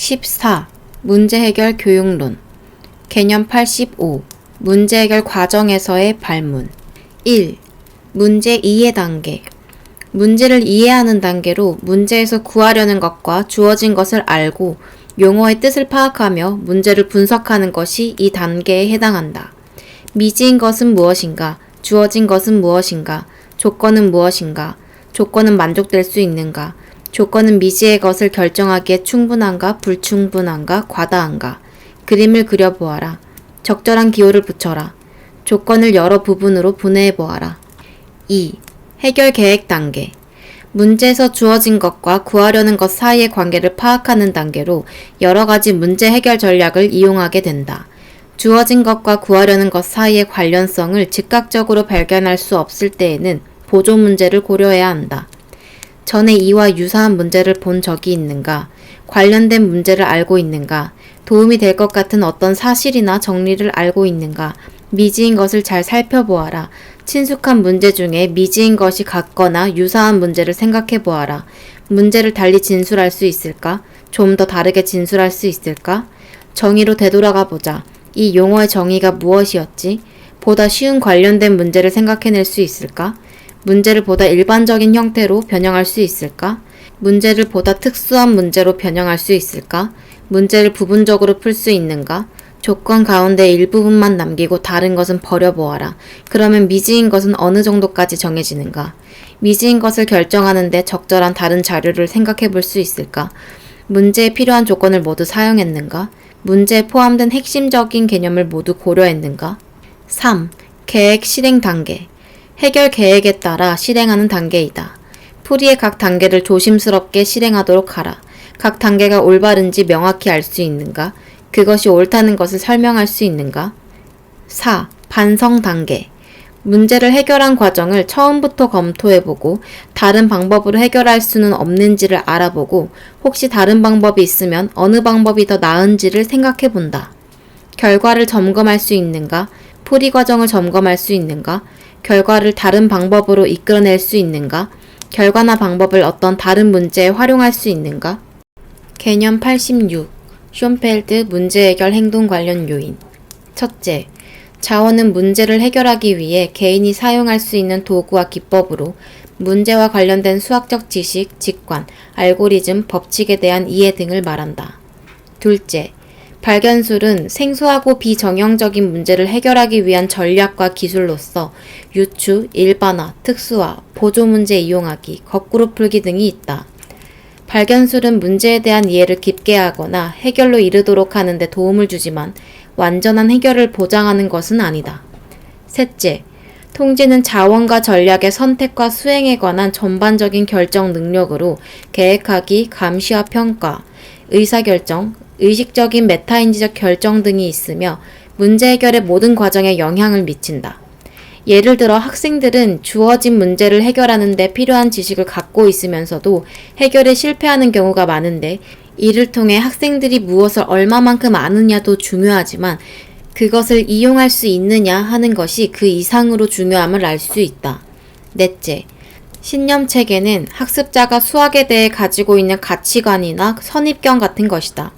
14. 문제 해결 교육론. 개념 85. 문제 해결 과정에서의 발문. 1. 문제 이해 단계. 문제를 이해하는 단계로 문제에서 구하려는 것과 주어진 것을 알고 용어의 뜻을 파악하며 문제를 분석하는 것이 이 단계에 해당한다. 미지인 것은 무엇인가? 주어진 것은 무엇인가? 조건은 무엇인가? 조건은 만족될 수 있는가? 조건은 미지의 것을 결정하기에 충분한가, 불충분한가, 과다한가? 그림을 그려보아라. 적절한 기호를 붙여라. 조건을 여러 부분으로 분해해보아라. 2. 해결 계획 단계. 문제에서 주어진 것과 구하려는 것 사이의 관계를 파악하는 단계로 여러 가지 문제 해결 전략을 이용하게 된다. 주어진 것과 구하려는 것 사이의 관련성을 즉각적으로 발견할 수 없을 때에는 보조 문제를 고려해야 한다. 전에 이와 유사한 문제를 본 적이 있는가? 관련된 문제를 알고 있는가? 도움이 될 것 같은 어떤 사실이나 정리를 알고 있는가? 미지인 것을 잘 살펴보아라. 친숙한 문제 중에 미지인 것이 같거나 유사한 문제를 생각해 보아라. 문제를 달리 진술할 수 있을까? 좀 더 다르게 진술할 수 있을까? 정의로 되돌아가 보자. 이 용어의 정의가 무엇이었지? 보다 쉬운 관련된 문제를 생각해낼 수 있을까? 문제를 보다 일반적인 형태로 변형할 수 있을까? 문제를 보다 특수한 문제로 변형할 수 있을까? 문제를 부분적으로 풀 수 있는가? 조건 가운데 일부분만 남기고 다른 것은 버려보아라. 그러면 미지인 것은 어느 정도까지 정해지는가? 미지인 것을 결정하는데 적절한 다른 자료를 생각해 볼 수 있을까? 문제에 필요한 조건을 모두 사용했는가? 문제에 포함된 핵심적인 개념을 모두 고려했는가? 3. 계획 실행 단계. 해결 계획에 따라 실행하는 단계이다. 풀이의 각 단계를 조심스럽게 실행하도록 하라. 각 단계가 올바른지 명확히 알 수 있는가? 그것이 옳다는 것을 설명할 수 있는가? 4. 반성 단계. 문제를 해결한 과정을 처음부터 검토해보고 다른 방법으로 해결할 수는 없는지를 알아보고 혹시 다른 방법이 있으면 어느 방법이 더 나은지를 생각해본다. 결과를 점검할 수 있는가? 풀이 과정을 점검할 수 있는가? 결과를 다른 방법으로 이끌어낼 수 있는가? 결과나 방법을 어떤 다른 문제에 활용할 수 있는가? 개념 86. 숀펠드 문제 해결 행동 관련 요인. 첫째, 자원은 문제를 해결하기 위해 개인이 사용할 수 있는 도구와 기법으로 문제와 관련된 수학적 지식, 직관, 알고리즘, 법칙에 대한 이해 등을 말한다. 둘째, 발견술은 생소하고 비정형적인 문제를 해결하기 위한 전략과 기술로서 유추, 일반화, 특수화, 보조문제 이용하기, 거꾸로 풀기 등이 있다. 발견술은 문제에 대한 이해를 깊게 하거나 해결로 이르도록 하는 데 도움을 주지만 완전한 해결을 보장하는 것은 아니다. 셋째, 통제는 자원과 전략의 선택과 수행에 관한 전반적인 결정 능력으로 계획하기, 감시와 평가, 의사결정, 의식적인 메타인지적 결정 등이 있으며 문제 해결의 모든 과정에 영향을 미친다. 예를 들어 학생들은 주어진 문제를 해결하는 데 필요한 지식을 갖고 있으면서도 해결에 실패하는 경우가 많은데 이를 통해 학생들이 무엇을 얼마만큼 아느냐도 중요하지만 그것을 이용할 수 있느냐 하는 것이 그 이상으로 중요함을 알 수 있다. 넷째, 신념체계는 학습자가 수학에 대해 가지고 있는 가치관이나 선입견 같은 것이다.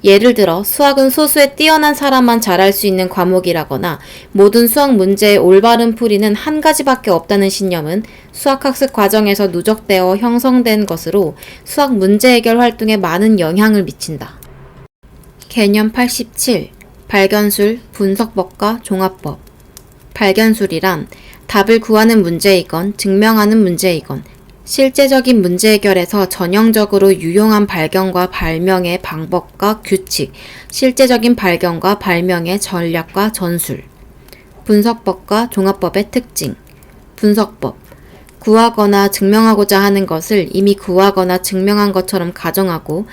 예를 들어 수학은 소수의 뛰어난 사람만 잘할 수 있는 과목이라거나 모든 수학 문제의 올바른 풀이는 한 가지밖에 없다는 신념은 수학학습 과정에서 누적되어 형성된 것으로 수학 문제 해결 활동에 많은 영향을 미친다. 개념 87. 발견술, 분석법과 종합법. 발견술이란 답을 구하는 문제이건 증명하는 문제이건 실제적인 문제 해결에서 전형적으로 유용한 발견과 발명의 방법과 규칙, 실제적인 발견과 발명의 전략과 전술. 분석법과 종합법의 특징. 분석법. 구하거나 증명하고자 하는 것을 이미 구하거나 증명한 것처럼 가정하고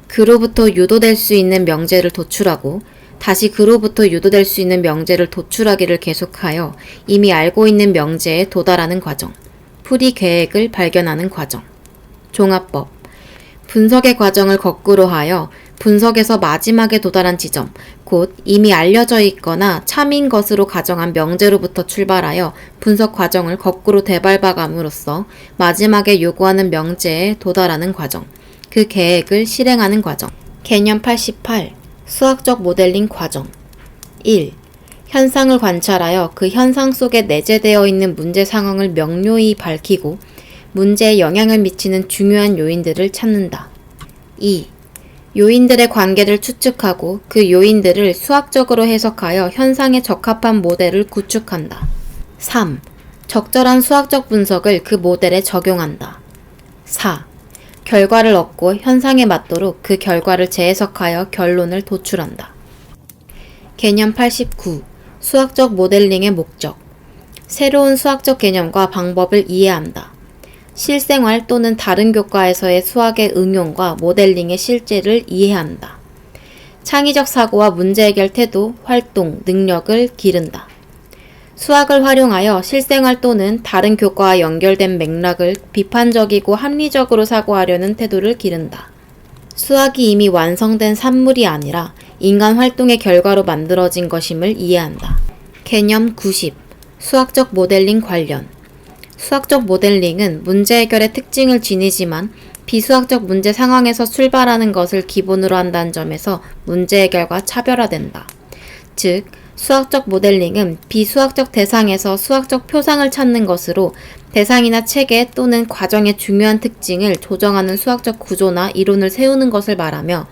그로부터 유도될 수 있는 명제를 도출하고 다시 그로부터 유도될 수 있는 명제를 도출하기를 계속하여 이미 알고 있는 명제에 도달하는 과정. 풀이 계획을 발견하는 과정. 종합법. 분석의 과정을 거꾸로 하여 분석에서 마지막에 도달한 지점, 곧 이미 알려져 있거나 참인 것으로 가정한 명제로부터 출발하여 분석 과정을 거꾸로 되밟아감으로써 마지막에 요구하는 명제에 도달하는 과정. 그 계획을 실행하는 과정. 개념 88. 수학적 모델링 과정. 1. 현상을 관찰하여 그 현상 속에 내재되어 있는 문제 상황을 명료히 밝히고 문제에 영향을 미치는 중요한 요인들을 찾는다. 2. 요인들의 관계를 추측하고 그 요인들을 수학적으로 해석하여 현상에 적합한 모델을 구축한다. 3. 적절한 수학적 분석을 그 모델에 적용한다. 4. 결과를 얻고 현상에 맞도록 그 결과를 재해석하여 결론을 도출한다. 개념 89. 수학적 모델링의 목적. 새로운 수학적 개념과 방법을 이해한다. 실생활 또는 다른 교과에서의 수학의 응용과 모델링의 실제를 이해한다. 창의적 사고와 문제 해결 태도, 활동, 능력을 기른다. 수학을 활용하여 실생활 또는 다른 교과와 연결된 맥락을 비판적이고 합리적으로 사고하려는 태도를 기른다. 수학이 이미 완성된 산물이 아니라 인간 활동의 결과로 만들어진 것임을 이해한다. 개념 90. 수학적 모델링 관련. 수학적 모델링은 문제 해결의 특징을 지니지만 비수학적 문제 상황에서 출발하는 것을 기본으로 한다는 점에서 문제 해결과 차별화된다. 즉, 수학적 모델링은 비수학적 대상에서 수학적 표상을 찾는 것으로 대상이나 체계 또는 과정의 중요한 특징을 조정하는 수학적 구조나 이론을 세우는 것을 말하며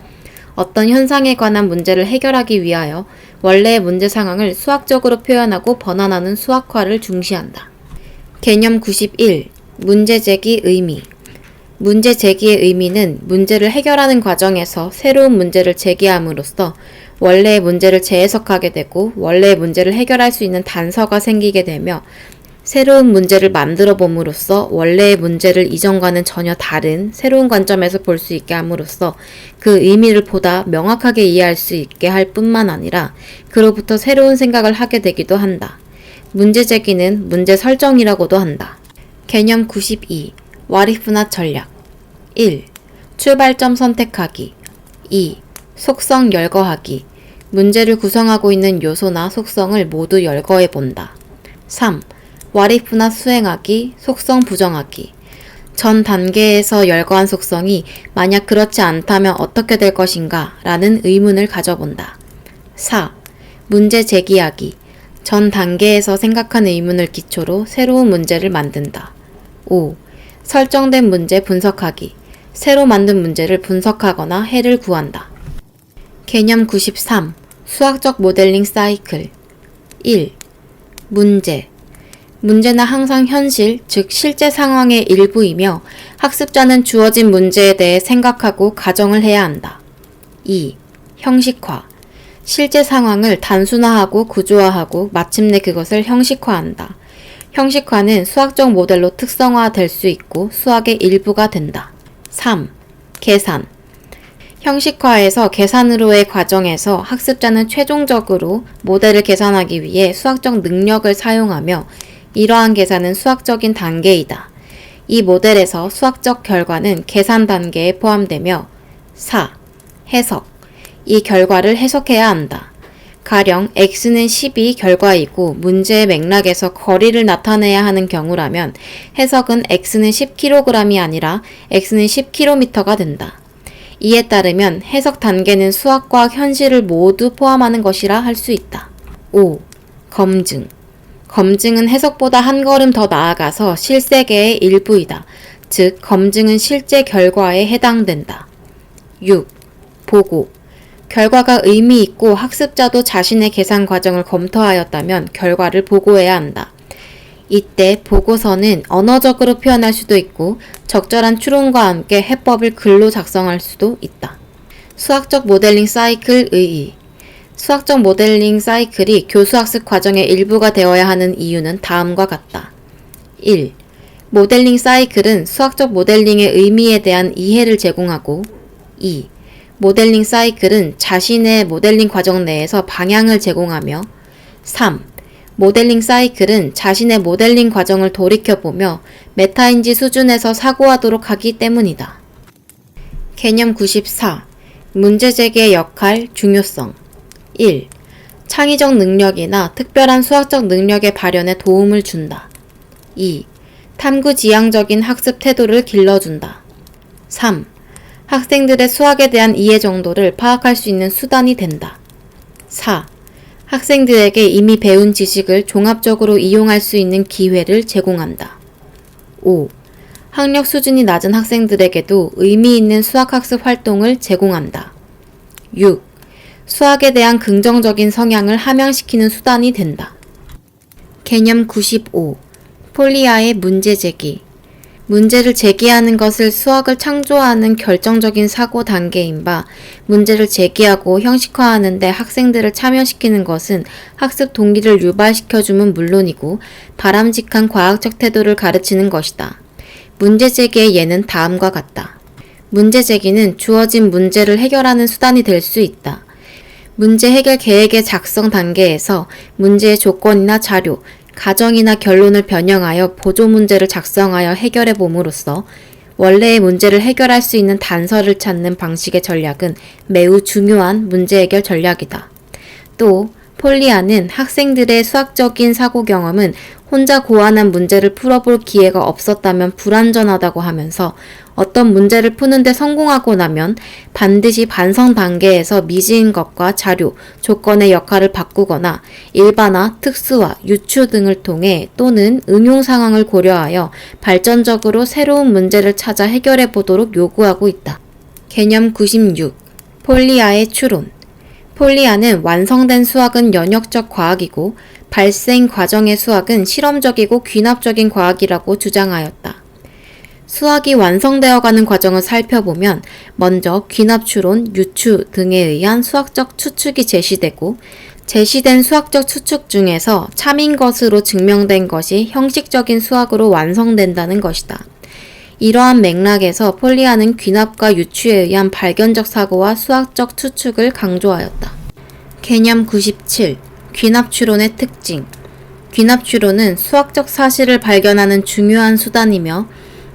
어떤 현상에 관한 문제를 해결하기 위하여 원래의 문제 상황을 수학적으로 표현하고 번안하는 수학화를 중시한다. 개념 91. 문제 제기 의미. 문제 제기의 의미는 문제를 해결하는 과정에서 새로운 문제를 제기함으로써 원래의 문제를 재해석하게 되고 원래의 문제를 해결할 수 있는 단서가 생기게 되며 새로운 문제를 만들어 봄으로써 원래의 문제를 이전과는 전혀 다른 새로운 관점에서 볼 수 있게 함으로써 그 의미를 보다 명확하게 이해할 수 있게 할 뿐만 아니라 그로부터 새로운 생각을 하게 되기도 한다. 문제 제기는 문제 설정이라고도 한다. 개념 92. 와리프나 전략. 1. 출발점 선택하기. 2. 속성 열거하기. 문제를 구성하고 있는 요소나 속성을 모두 열거해 본다. 3. 와리프나 수행하기, 속성 부정하기. 전 단계에서 열거한 속성이 만약 그렇지 않다면 어떻게 될 것인가 라는 의문을 가져본다. 4. 문제 제기하기. 전 단계에서 생각한 의문을 기초로 새로운 문제를 만든다. 5. 설정된 문제 분석하기. 새로 만든 문제를 분석하거나 해를 구한다. 개념 93. 수학적 모델링 사이클. 1. 문제. 문제는 항상 현실, 즉 실제 상황의 일부이며 학습자는 주어진 문제에 대해 생각하고 가정을 해야 한다. 2. 형식화. 실제 상황을 단순화하고 구조화하고 마침내 그것을 형식화한다. 형식화는 수학적 모델로 특성화될 수 있고 수학의 일부가 된다. 3. 계산. 형식화에서 계산으로의 과정에서 학습자는 최종적으로 모델을 계산하기 위해 수학적 능력을 사용하며 이러한 계산은 수학적인 단계이다. 이 모델에서 수학적 결과는 계산 단계에 포함되며 4. 해석. 이 결과를 해석해야 한다. 가령 x는 10이 결과이고 문제의 맥락에서 거리를 나타내야 하는 경우라면 해석은 x는 10kg이 아니라 x는 10km가 된다. 이에 따르면 해석 단계는 수학과 현실을 모두 포함하는 것이라 할 수 있다. 5. 검증. 검증은 해석보다 한 걸음 더 나아가서 실세계의 일부이다. 즉, 검증은 실제 결과에 해당된다. 6. 보고. 결과가 의미 있고 학습자도 자신의 계산 과정을 검토하였다면 결과를 보고해야 한다. 이때 보고서는 언어적으로 표현할 수도 있고 적절한 추론과 함께 해법을 글로 작성할 수도 있다. 수학적 모델링 사이클 의의. 수학적 모델링 사이클이 교수학습 과정의 일부가 되어야 하는 이유는 다음과 같다. 1. 모델링 사이클은 수학적 모델링의 의미에 대한 이해를 제공하고 2. 모델링 사이클은 자신의 모델링 과정 내에서 방향을 제공하며 3. 모델링 사이클은 자신의 모델링 과정을 돌이켜보며 메타인지 수준에서 사고하도록 하기 때문이다. 개념 94. 문제 제기의 역할, 중요성. 1. 창의적 능력이나 특별한 수학적 능력의 발현에 도움을 준다. 2. 탐구지향적인 학습 태도를 길러준다. 3. 학생들의 수학에 대한 이해 정도를 파악할 수 있는 수단이 된다. 4. 학생들에게 이미 배운 지식을 종합적으로 이용할 수 있는 기회를 제공한다. 5. 학력 수준이 낮은 학생들에게도 의미 있는 수학학습 활동을 제공한다. 6. 수학에 대한 긍정적인 성향을 함양시키는 수단이 된다. 개념 95. 폴리아의 문제 제기. 문제를 제기하는 것을 수학을 창조하는 결정적인 사고 단계인 바, 문제를 제기하고 형식화하는 데 학생들을 참여시키는 것은 학습 동기를 유발시켜주면 물론이고 바람직한 과학적 태도를 가르치는 것이다. 문제 제기의 예는 다음과 같다. 문제 제기는 주어진 문제를 해결하는 수단이 될 수 있다. 문제 해결 계획의 작성 단계에서 문제의 조건이나 자료, 가정이나 결론을 변형하여 보조 문제를 작성하여 해결해 봄으로써 원래의 문제를 해결할 수 있는 단서를 찾는 방식의 전략은 매우 중요한 문제 해결 전략이다. 또 폴리아는 학생들의 수학적인 사고 경험은 혼자 고안한 문제를 풀어볼 기회가 없었다면 불완전하다고 하면서 어떤 문제를 푸는데 성공하고 나면 반드시 반성 단계에서 미지인 것과 자료, 조건의 역할을 바꾸거나 일반화, 특수화, 유추 등을 통해 또는 응용 상황을 고려하여 발전적으로 새로운 문제를 찾아 해결해 보도록 요구하고 있다. 개념 96. 폴리아의 추론. 폴리아는 완성된 수학은 연역적 과학이고 발생 과정의 수학은 실험적이고 귀납적인 과학이라고 주장하였다. 수학이 완성되어가는 과정을 살펴보면 먼저 귀납추론, 유추 등에 의한 수학적 추측이 제시되고 제시된 수학적 추측 중에서 참인 것으로 증명된 것이 형식적인 수학으로 완성된다는 것이다. 이러한 맥락에서 폴리아는 귀납과 유추에 의한 발견적 사고와 수학적 추측을 강조하였다. 개념 97. 귀납추론의 특징. 귀납추론은 수학적 사실을 발견하는 중요한 수단이며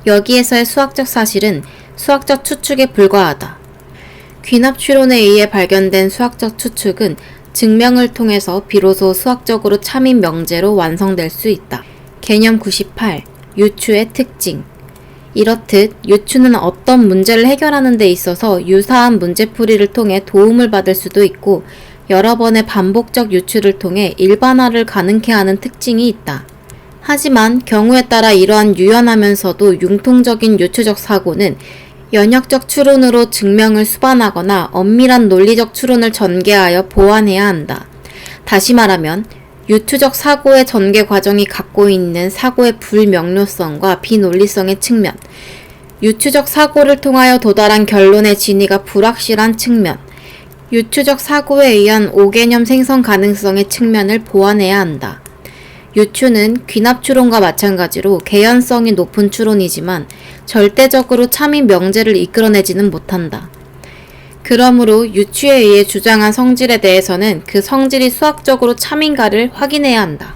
여기에서의 수학적 사실은 수학적 추측에 불과하다. 귀납추론에 의해 발견된 수학적 추측은 증명을 통해서 비로소 수학적으로 참인 명제로 완성될 수 있다. 개념 98. 유추의 특징. 이렇듯 유추는 어떤 문제를 해결하는 데 있어서 유사한 문제풀이를 통해 도움을 받을 수도 있고 여러 번의 반복적 유추를 통해 일반화를 가능케 하는 특징이 있다. 하지만 경우에 따라 이러한 유연하면서도 융통적인 유추적 사고는 연역적 추론으로 증명을 수반하거나 엄밀한 논리적 추론을 전개하여 보완해야 한다. 다시 말하면 유추적 사고의 전개 과정이 갖고 있는 사고의 불명료성과 비논리성의 측면, 유추적 사고를 통하여 도달한 결론의 진위가 불확실한 측면, 유추적 사고에 의한 오개념 생성 가능성의 측면을 보완해야 한다. 유추는 귀납추론과 마찬가지로 개연성이 높은 추론이지만 절대적으로 참인 명제를 이끌어내지는 못한다. 그러므로 유추에 의해 주장한 성질에 대해서는 그 성질이 수학적으로 참인가를 확인해야 한다.